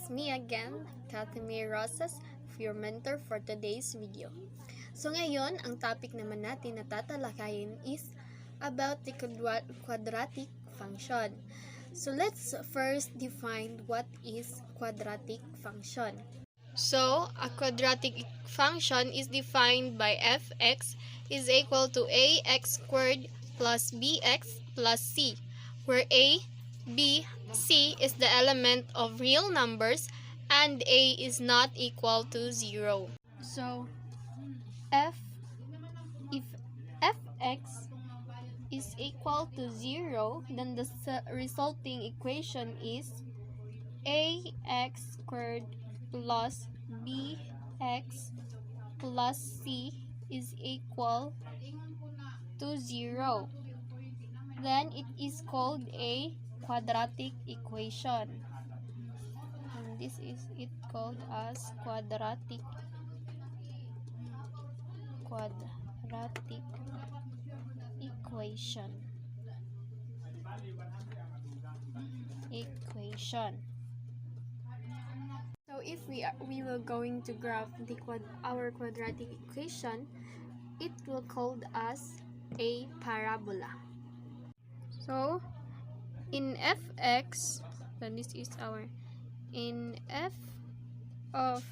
It's me again, Kathleen Rosas, your mentor for today's video. So ngayon, ang topic naman natin na tatalakayin is about the quadratic function. So let's first define what is quadratic function. So, a quadratic function is defined by fx is equal to ax squared plus bx plus c, where a, b, c is the element of real numbers and a is not equal to 0. So, if fx is equal to 0, then the resulting equation is ax squared plus bx plus c is equal to 0. Then it is called a quadratic equation. And this is it called as quadratic equation. So if we were going to graph our quadratic equation, it will called as a parabola. So in fx, then this is our in f of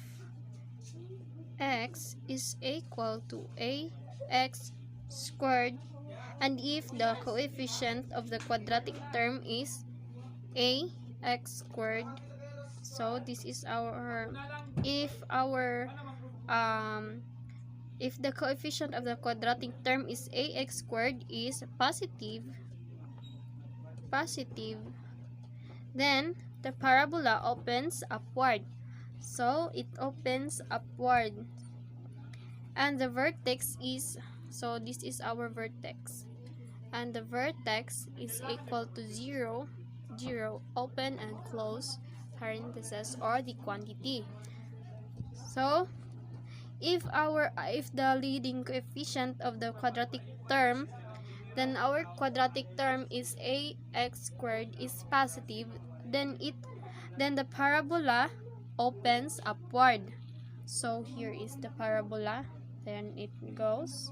x is equal to ax squared, and if the coefficient of the quadratic term is ax squared, so this is our if the coefficient of the quadratic term is ax squared is positive, then the parabola opens upward. So it opens upward, and the vertex is, so this is our vertex, and the vertex is equal to 0, open and close parentheses, or the quantity. So if the leading coefficient of the quadratic term, then our quadratic term is ax squared is positive, then the parabola opens upward. So here is the parabola, then it goes,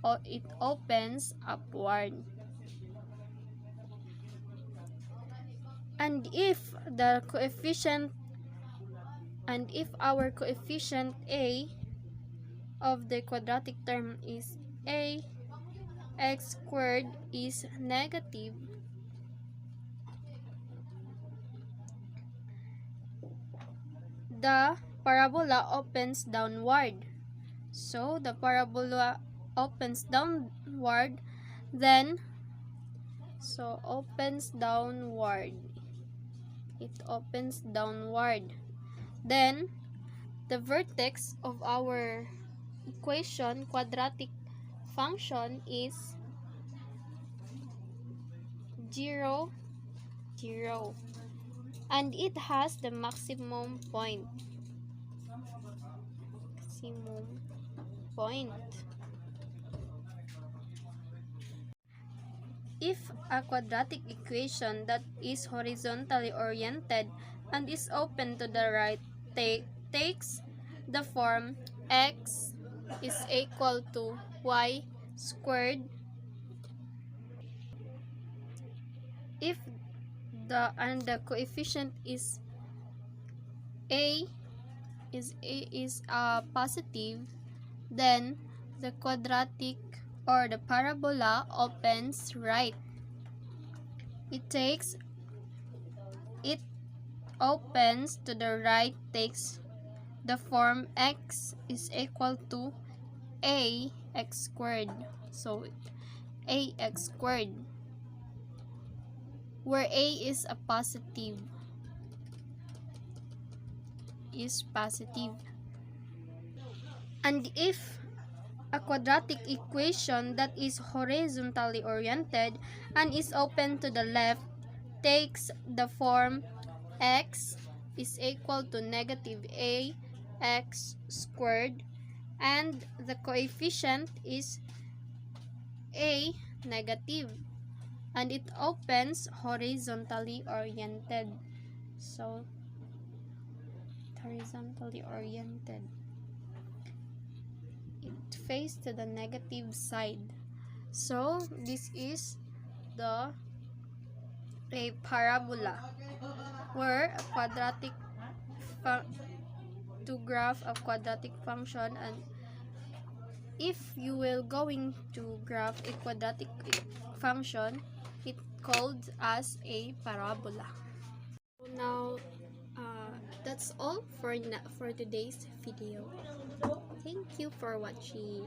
or it opens upward. And if our coefficient a of the quadratic term is ax squared is negative, the parabola opens downward. So the parabola opens downward, then it opens downward. Then the vertex of our equation quadratic function is 0, 0, and it has the maximum point. If a quadratic equation that is horizontally oriented and is open to the right takes the form x is equal to y squared, if the coefficient is positive, then the quadratic or the parabola opens right. It opens to the right, takes the form x is equal to ax squared. So ax squared, where a is a positive, and if a quadratic equation that is horizontally oriented and is open to the left takes the form x is equal to negative ax squared, and the coefficient is a negative, and it opens horizontally oriented. So horizontally oriented. It faces to the negative side. So this is a parabola, where a quadratic to graph a quadratic function, and if you will going to graph a quadratic function, it called as a parabola. So now that's all for today's video. Thank you for watching.